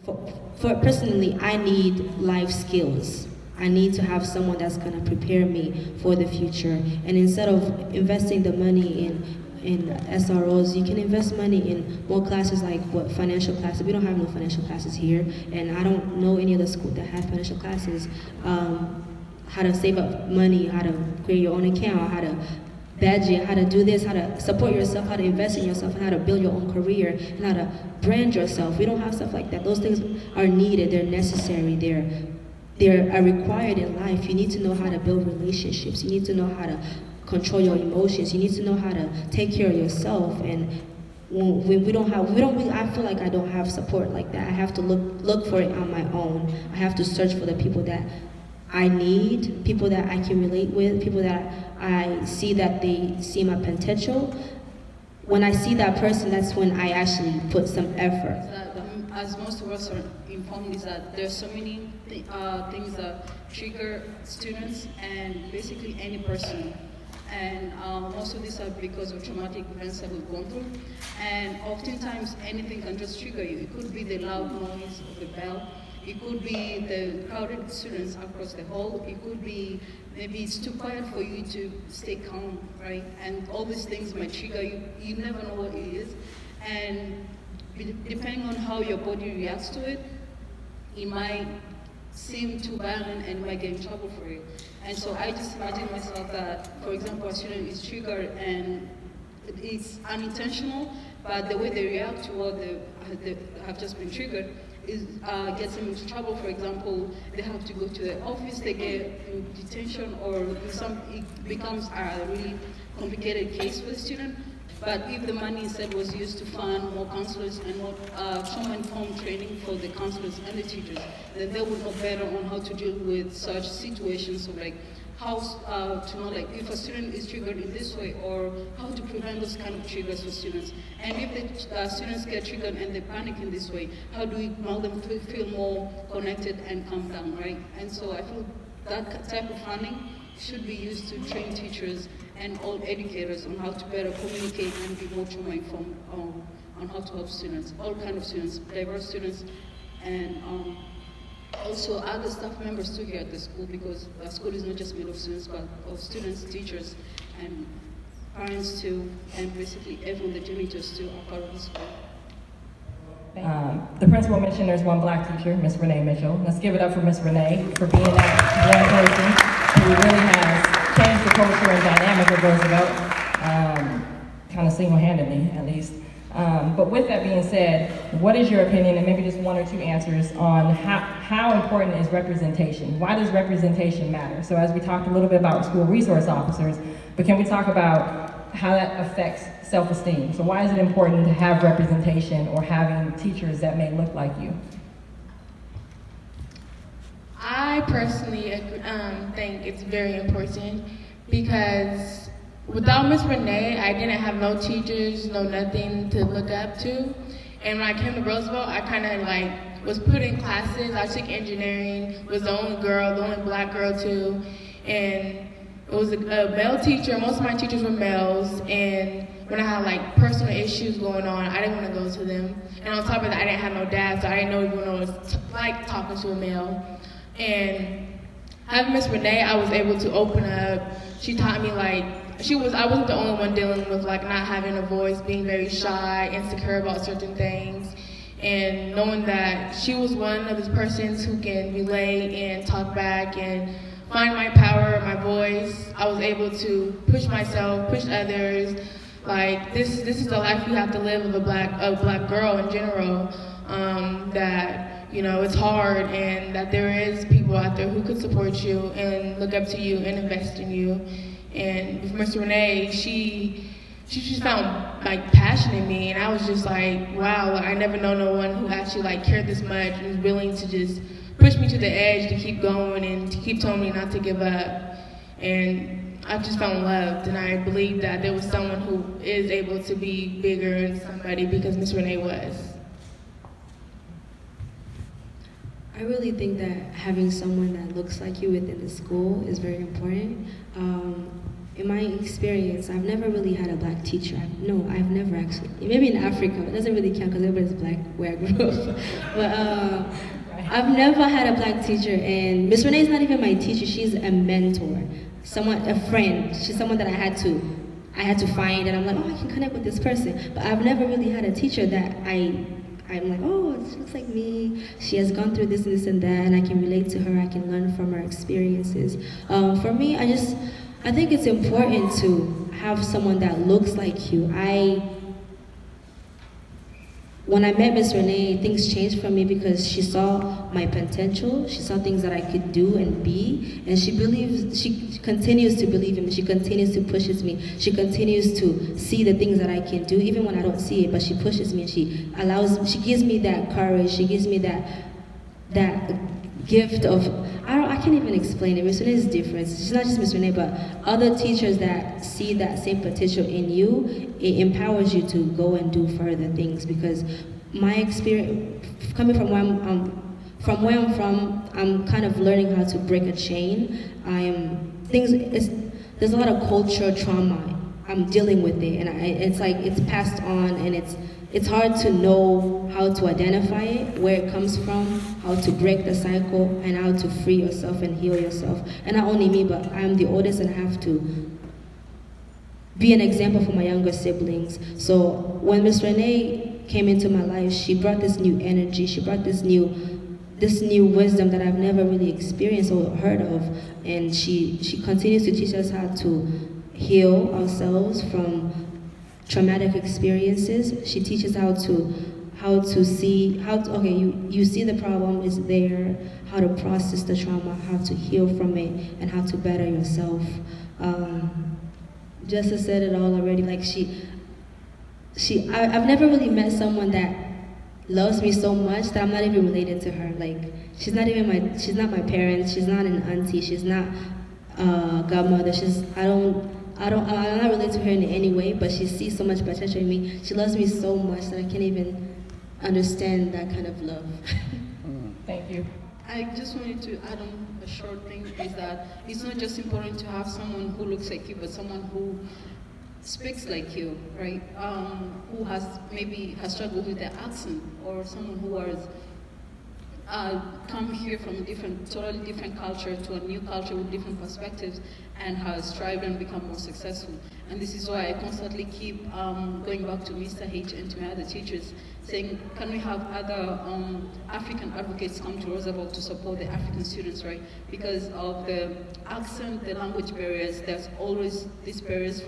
for personally, I need life skills. I need to have someone that's gonna prepare me for the future. And instead of investing the money in SROs, you can invest money in more classes like what financial classes. We don't have no financial classes here, and I don't know any other school that have financial classes. How to save up money, how to create your own account, how to budget, how to do this, how to support yourself, how to invest in yourself, and how to build your own career, and how to brand yourself. We don't have stuff like that. Those things are needed, they're necessary, they're required in life. You need to know how to build relationships. You need to know how to control your emotions. You need to know how to take care of yourself. And when we don't have, I feel like I don't have support like that. I have to look for it on my own. I have to search for the people that I need, people that I can relate with, people that I see that they see my potential. When I see that person, that's when I actually put some effort. As most of us are informed, is that there's so many things that trigger students and basically any person. And most of these are because of traumatic events that we've gone through. And oftentimes anything can just trigger you. It could be the loud noise of the bell. It could be the crowded students across the hall. It could be maybe it's too quiet for you to stay calm, right? And all these things might trigger you. You never know what it is. And depending on how your body reacts to it, it might seem too violent and you might get in trouble for it. And so I just imagine myself that, for example, a student is triggered and it's unintentional, but the way they react to what they have just been triggered is gets them into trouble. For example, they have to go to the office, they get in detention, or it becomes a really complicated case for the student. But if the money instead was used to fund more counselors and more trauma-informed training for the counselors and the teachers, then they would know better on how to deal with such situations. So like how to know like if a student is triggered in this way, or how to prevent those kind of triggers for students. And if the students get triggered and they panic in this way, how do we make them feel more connected and calm down, right? And so I feel that type of funding should be used to train teachers and all educators on how to better communicate and be more trauma-informed on how to help students, all kind of students, diverse students, and also other staff members too here at the school, because the school is not just made of students, but of students, teachers, and parents too, and basically everyone, the janitors too, are part of the school. The principal mentioned there's one black teacher, Miss Renee Mitchell. Let's give it up for Miss Renee for being that one person who really has changed the culture and dynamic of Roosevelt, kind of single-handedly at least. But with that being said, what is your opinion, and maybe just one or two answers on how important is representation? Why does representation matter? So as we talked a little bit about school resource officers, but can we talk about how that affects self-esteem? So why is it important to have representation or having teachers that may look like you? I personally think it's very important because without Miss Renee, I didn't have no teachers, no nothing to look up to. And when I came to Roosevelt, I kind of like was put in classes. I took engineering, was the only girl, the only black girl too. And it was a male teacher. Most of my teachers were males. And when I had like personal issues going on, I didn't want to go to them. And on top of that, I didn't have no dad, so I didn't know even what it was like talking to a male. And having Miss Renee, I was able to open up. She taught me like, I wasn't the only one dealing with like not having a voice, being very shy, insecure about certain things. And knowing that she was one of those persons who can relate and talk back and find my power, my voice. I was able to push myself, push others. Like this is the life you have to live of a black girl in general. That you know, it's hard, and that there is people out there who could support you and look up to you and invest in you. And with Mr. Renee, she just found like passion in me, and I was just like, wow, I never know no one who actually like cared this much and was willing to just push me to the edge to keep going and to keep telling me not to give up. And I just felt loved, and I believe that there was someone who is able to be bigger than somebody because Miss Renee was. I really think that having someone that looks like you within the school is very important. in my experience, I've never really had a black teacher. No, I've never actually. Maybe in Africa, but it doesn't really count because everybody's black where I grew up. But I've never had a black teacher, and Miss Renee is not even my teacher. She's a mentor, a friend. She's someone that I had to find, and I'm like, oh, I can connect with this person. But I've never really had a teacher that I'm like, oh, she looks like me. She has gone through this and this and that, and I can relate to her. I can learn from her experiences. For me, I think it's important to have someone that looks like you. When I met Miss Renee, things changed for me because she saw my potential. She saw things that I could do and be, and she continues to believe in me. She continues to pushes me. She continues to see the things that I can do, even when I don't see it. But she pushes me, and she gives me that courage. She gives me that gift of, I can't even explain it. Miss Renee is different. She's not just Miss Renee, but other teachers that see that same potential in you, it empowers you to go and do further things. Because my experience, coming from where I'm from, I'm kind of learning how to break a chain. There's a lot of cultural trauma. I'm dealing with it, and it's like it's passed on, and it's hard to know how to identify it, where it comes from, how to break the cycle, and how to free yourself and heal yourself. And not only me, but I'm the oldest and I have to be an example for my younger siblings. So when Miss Renee came into my life, she brought this new energy, she brought this new wisdom that I've never really experienced or heard of. And she continues to teach us how to heal ourselves from traumatic experiences. She teaches how to see, you see the problem is there, how to process the trauma, how to heal from it, and how to better yourself. Justice said it all already. Like I've never really met someone that loves me so much that I'm not even related to her. Like she's not my parents. She's not an auntie. She's not a godmother. I'm not related to her in any way, but she sees so much potential in me. She loves me so much that I can't even understand that kind of love. Thank you. I just wanted to add on a short thing, is that it's not just important to have someone who looks like you, but someone who speaks like you, right? Who has struggled with their accent, or someone who has come here from totally different culture to a new culture with different perspectives, and has strived and become more successful. And this is why I constantly keep going back to Mr. H and to my other teachers, saying, can we have other African advocates come to Roosevelt to support the African students, right? Because of the accent, the language barriers, there's always these barriers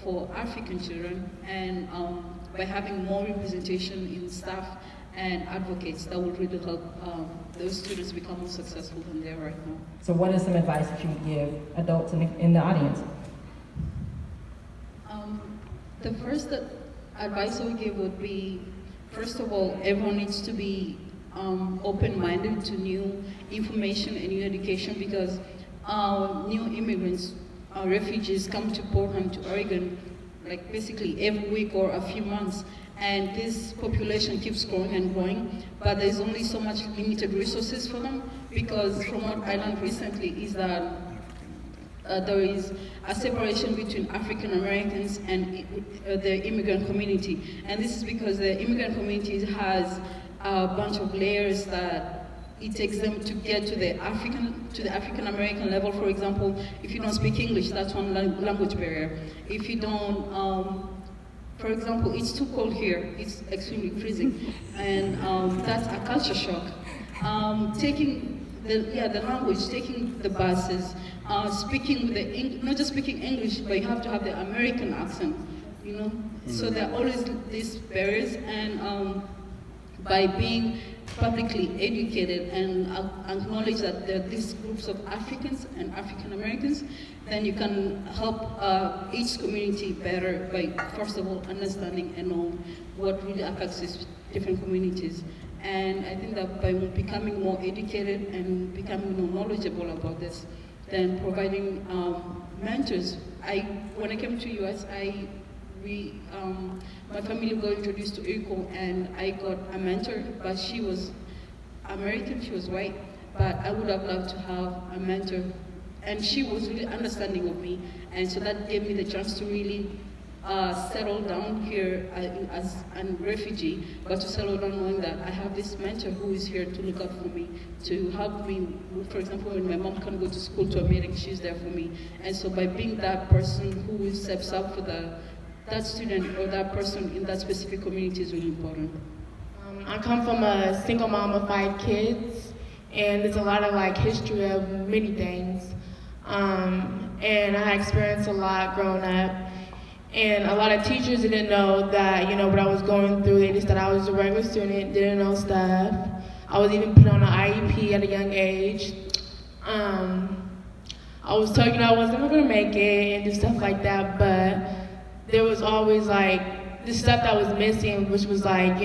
for African children, and by having more representation in staff and advocates, that would really help those students become more successful than they are right now. So what is some advice that you would give adults in the audience? The first advice I would give would be, first of all, everyone needs to be open-minded to new information and new education, because new immigrants, refugees come to Portland, to Oregon, like basically every week or a few months. And this population keeps growing and growing, but there's only so much limited resources for them, because from what I learned recently is that there is a separation between African Americans and the immigrant community. And this is because the immigrant community has a bunch of layers that it takes them to get to the African American level. For example, if you don't speak English, that's one language barrier. If you don't, for example, it's too cold here, it's extremely freezing, and that's a culture shock. Taking the language, taking the buses, speaking not just speaking English, but you have to have the American accent, you know? So there are always these barriers, and by being publicly educated and acknowledge that there are these groups of Africans and African Americans, then you can help each community better by, first of all, understanding and knowing what really affects these different communities. And I think that by becoming more educated and becoming more knowledgeable about this, then providing mentors. When I came to US, my family got introduced to IRCO, and I got a mentor, but she was American, she was white, but I would have loved to have a mentor. And she was really understanding of me, And so that gave me the chance to really settle down here as a refugee, but to settle down knowing that I have this mentor who is here to look out for me, to help me. For example, when my mom can't go to school to a meeting, she's there for me. And so by being that person who steps up for that student or that person in that specific community is really important. I come from a single mom of 5 kids, and there's a lot of like history of many things. And I experienced a lot growing up. And a lot of teachers didn't know that, what I was going through. They just thought I was a regular student, didn't know stuff. I was even put on an IEP at a young age. I was told, I wasn't going to make it and do stuff like that, but there was always like this stuff that was missing, which was like,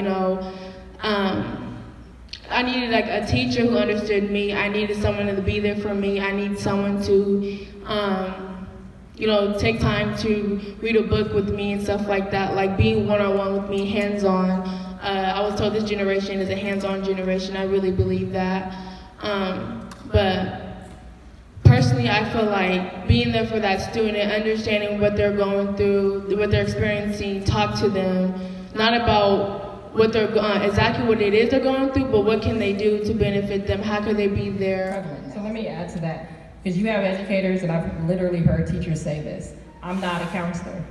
I needed like a teacher who understood me. I needed someone to be there for me. I need someone to, take time to read a book with me and stuff like that, like being one-on-one with me, hands-on. I was told this generation is a hands-on generation. I really believe that. But personally, I feel like being there for that student, understanding what they're going through, what they're experiencing, talk to them, not about what they're exactly what it is they're going through, but what can they do to benefit them? How can they be there? So let me add to that, because you have educators, and I've literally heard teachers say this. I'm not a counselor.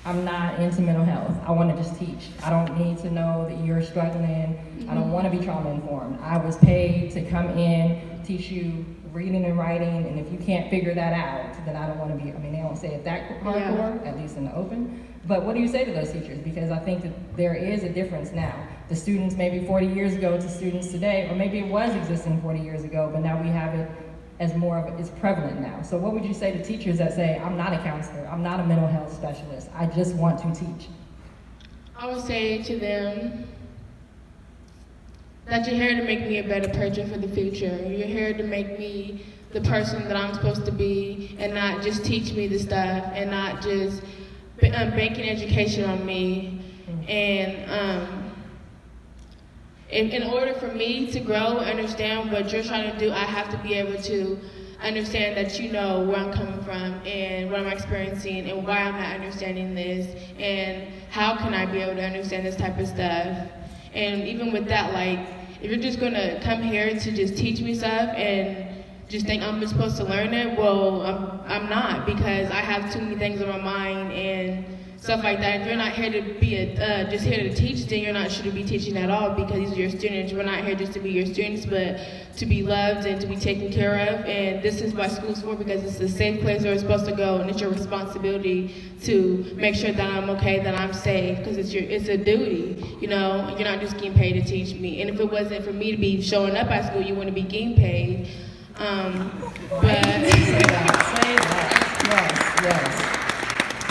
I'm not into mental health. I want to just teach. I don't need to know that you're struggling. I don't want to be trauma informed. I was paid to come in, teach you reading and writing, and if you can't figure that out, then I don't want to be, they don't say it that hardcore, at least in the open. But what do you say to those teachers? Because I think that there is a difference now. The students maybe 40 years ago to students today, or maybe it was existing 40 years ago, but now we have it as more of it's prevalent now. So what would you say to teachers that say, I'm not a counselor, I'm not a mental health specialist, I just want to teach? I would say to them that you're here to make me a better person for the future. You're here to make me the person that I'm supposed to be, and not just teach me the stuff, and not just banking education on me. And in order for me to grow and understand what you're trying to do, I have to be able to understand that you know where I'm coming from and what I'm experiencing and why I'm not understanding this and how can I be able to understand this type of stuff. And even with that, like, if you're just gonna come here to just teach me stuff and just think I'm just supposed to learn it, well, I'm not, because I have too many things on my mind and stuff like that. If you're not here to be just here to teach, then you're not should be teaching at all, because these are your students. We're not here just to be your students, but to be loved and to be taken care of. And this is what school's for, because it's a safe place where we're supposed to go, and it's your responsibility to make sure that I'm okay, that I'm safe, because it's a duty. You're not just getting paid to teach me. And if it wasn't for me to be showing up at school, you wouldn't be getting paid. But Say that.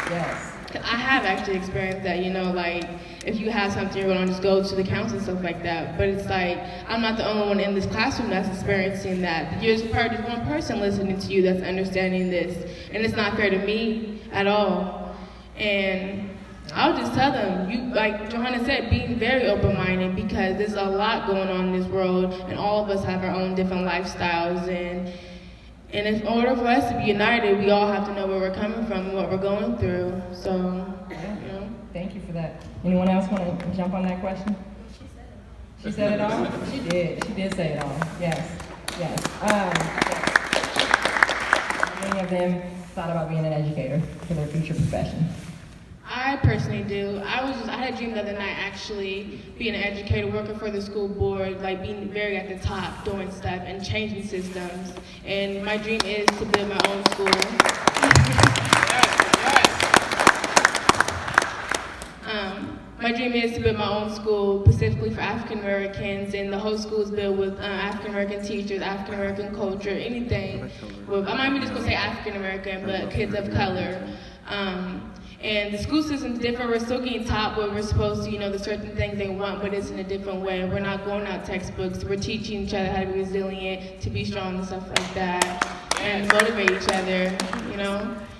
Yes. I have actually experienced that, like if you have something, you're gonna just go to the council and stuff like that. But it's like, I'm not the only one in this classroom that's experiencing that. You're just one person listening to you that's understanding this. And it's not fair to me at all. And I'll just tell them, you, like Johanna said, being very open-minded, because there's a lot going on in this world, and all of us have our own different lifestyles. And in order for us to be united, we all have to know where we're coming from and what we're going through. So, Thank you for that. Anyone else want to jump on that question? She said it all? She did. She did say it all. Yes. Many of them thought about being an educator for their future profession. I personally do. I had a dream the other night, actually, being an educator, working for the school board, like being very at the top, doing stuff and changing systems. And my dream is to build my own school. My dream is to build my own school specifically for African Americans, and the whole school is built with African American teachers, African American culture, anything. Well, I might be just gonna say African American, but kids of color. And the school system's different. We're still getting taught what we're supposed to, there's certain things they want, but it's in a different way. We're not going out textbooks. We're teaching each other how to be resilient, to be strong and stuff like that, and motivate each other,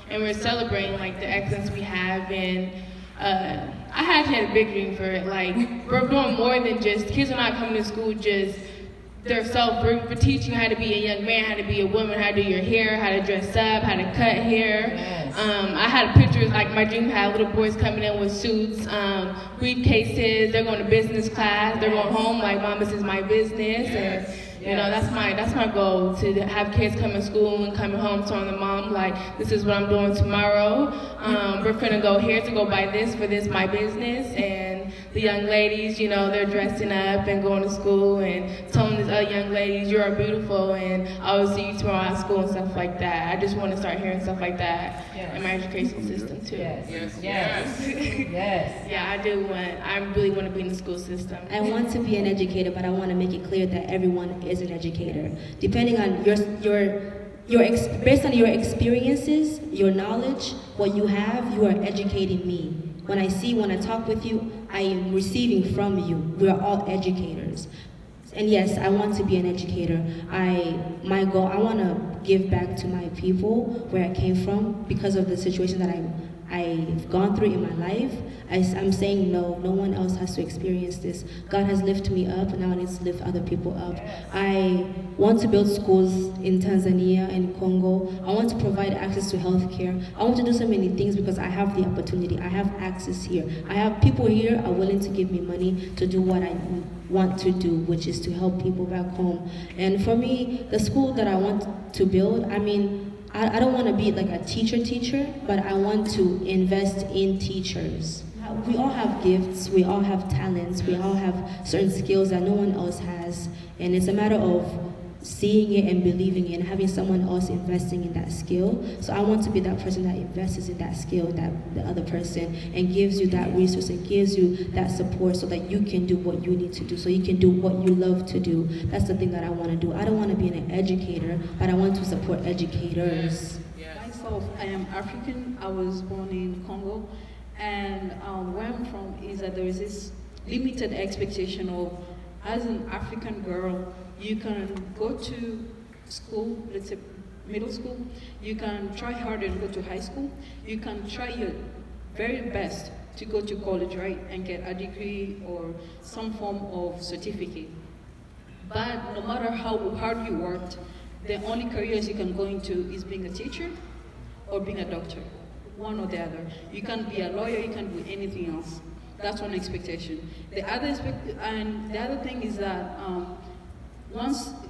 And we're celebrating, like, the excellence we have. And I had a big dream for it. Like, we're doing more than just, kids are not coming to school just their self for teaching you how to be a young man, how to be a woman, how to do your hair, how to dress up, how to cut hair. Yes. I had pictures, like my dream had little boys coming in with suits, briefcases, they're going to business class, they're going home like, Mom, this is my business. And you know, that's my goal, to have kids come to school and coming home telling the mom, like, this is what I'm doing tomorrow. We're gonna go here to go buy this for this, my business. And the young ladies, you know, they're dressing up and going to school and telling these other young ladies, you are beautiful and I will see you tomorrow at school and stuff like that. I just want to start hearing stuff like that in my educational system too. Yes. Yes. Yeah, I really want to be in the school system. I want to be an educator, but I want to make it clear that everyone is an educator. Depending on based on your experiences, your knowledge, what you have, you are educating me. When I talk with you, I am receiving from you. We are all educators. And yes, I want to be an educator. My goal, I want to give back to my people where I came from because of the situation that I've gone through in my life. I'm saying no one else has to experience this. God has lifted me up, and now I need to lift other people up. I want to build schools in Tanzania and Congo. I want to provide access to healthcare. I want to do so many things because I have the opportunity. I have access here. I have people here are willing to give me money to do what I want to do, which is to help people back home. And for me, the school that I want to build, I don't want to be like a teacher, but I want to invest in teachers. We all have gifts, we all have talents, we all have certain skills that no one else has. And it's a matter of seeing it and believing it and having someone else investing in that skill. So I want to be that person that invests in that skill, that the other person, and gives you that resource and gives you that support so that you can do what you need to do, so you can do what you love to do. That's the thing that I want to do. I don't want to be an educator, but I want to support educators. Myself, I am African. I was born in Congo. And where I'm from is that there is this limited expectation of, as an African girl, you can go to school, let's say middle school, you can try hard and go to high school, you can try your very best to go to college, right, and get a degree or some form of certificate. But no matter how hard you worked, the only careers you can go into is being a teacher or being a doctor. One or the other. You can't be a lawyer, you can't do anything else. That's one expectation. The other thing is that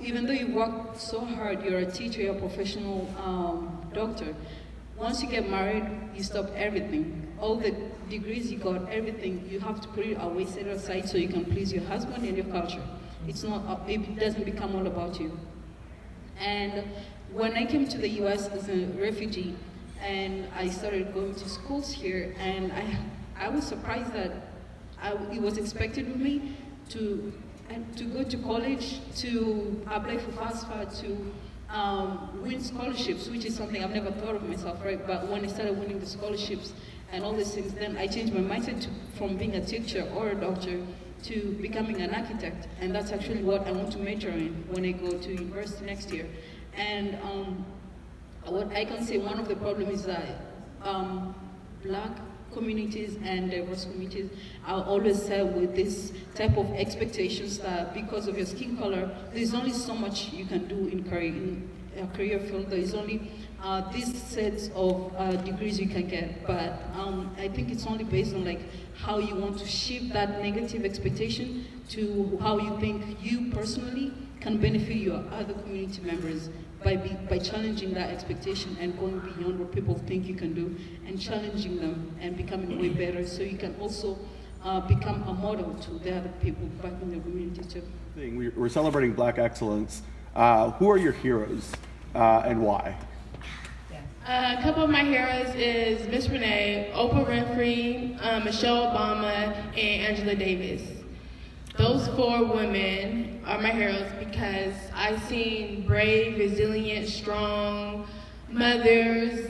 even though you work so hard, you're a teacher, you're a professional doctor, once you get married, you stop everything. All the degrees you got, everything, you have to put it away, set it aside so you can please your husband and your culture. It doesn't become all about you. And when I came to the US as a refugee, and I started going to schools here, and I was surprised that it was expected of me to go to college, to apply for FAFSA, to win scholarships, which is something I've never thought of myself, right? But when I started winning the scholarships and all these things, then I changed my mindset from being a teacher or a doctor to becoming an architect, and that's actually what I want to major in when I go to university next year. And what I can say, one of the problems is that Black communities and diverse communities are always set with this type of expectations that because of your skin color, there's only so much you can do in a career field. There is only these sets of degrees you can get. But I think it's only based on like how you want to shift that negative expectation to how you think you personally can benefit your other community members. By challenging that expectation and going beyond what people think you can do and challenging them and becoming way better, so you can also become a model to the other people back in the community too. We're celebrating Black excellence. Who are your heroes and why? A couple of my heroes is Miss Renee, Oprah Winfrey, Michelle Obama, and Angela Davis. Those 4 women are my heroes because I've seen brave, resilient, strong mothers,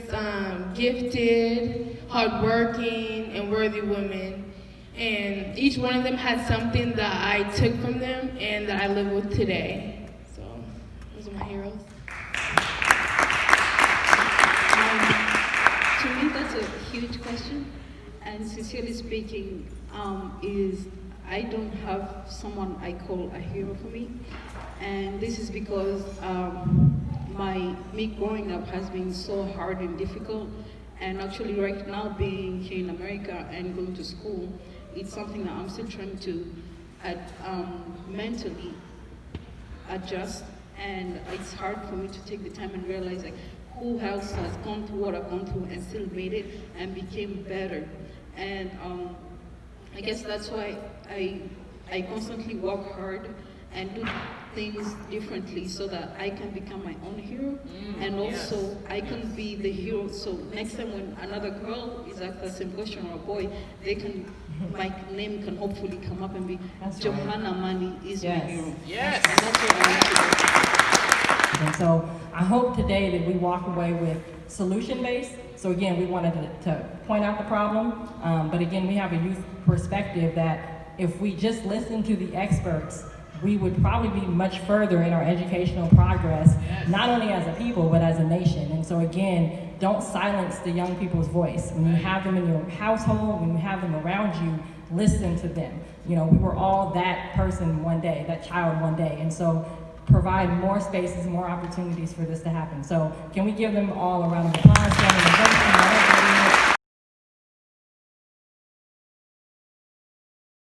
gifted, hardworking, and worthy women. And each one of them had something that I took from them and that I live with today. So those are my heroes. To me, that's a huge question. And sincerely speaking, I don't have someone I call a hero for me. And this is because me growing up has been so hard and difficult. And actually right now being here in America and going to school, it's something that I'm still trying to mentally adjust. And it's hard for me to take the time and realize like who else has gone through what I've gone through and still made it and became better. And I guess that's why I constantly work hard and do things differently so that I can become my own hero, and also I can be the hero. So next time when another girl is asked the same question, or a boy, my name can hopefully come up and be Johanna Mani is my hero. Yes. And that's what I want to do. And so I hope today that we walk away with solution-based. So again, we wanted to point out the problem, but again, we have a youth perspective that if we just listen to the experts, we would probably be much further in our educational progress, not only as a people, but as a nation. And so again, don't silence the young people's voice. When you have them in your household, when you have them around you, listen to them. You know, we were all that person one day, that child one day. And so provide more spaces, more opportunities for this to happen. So can we give them all a round of applause?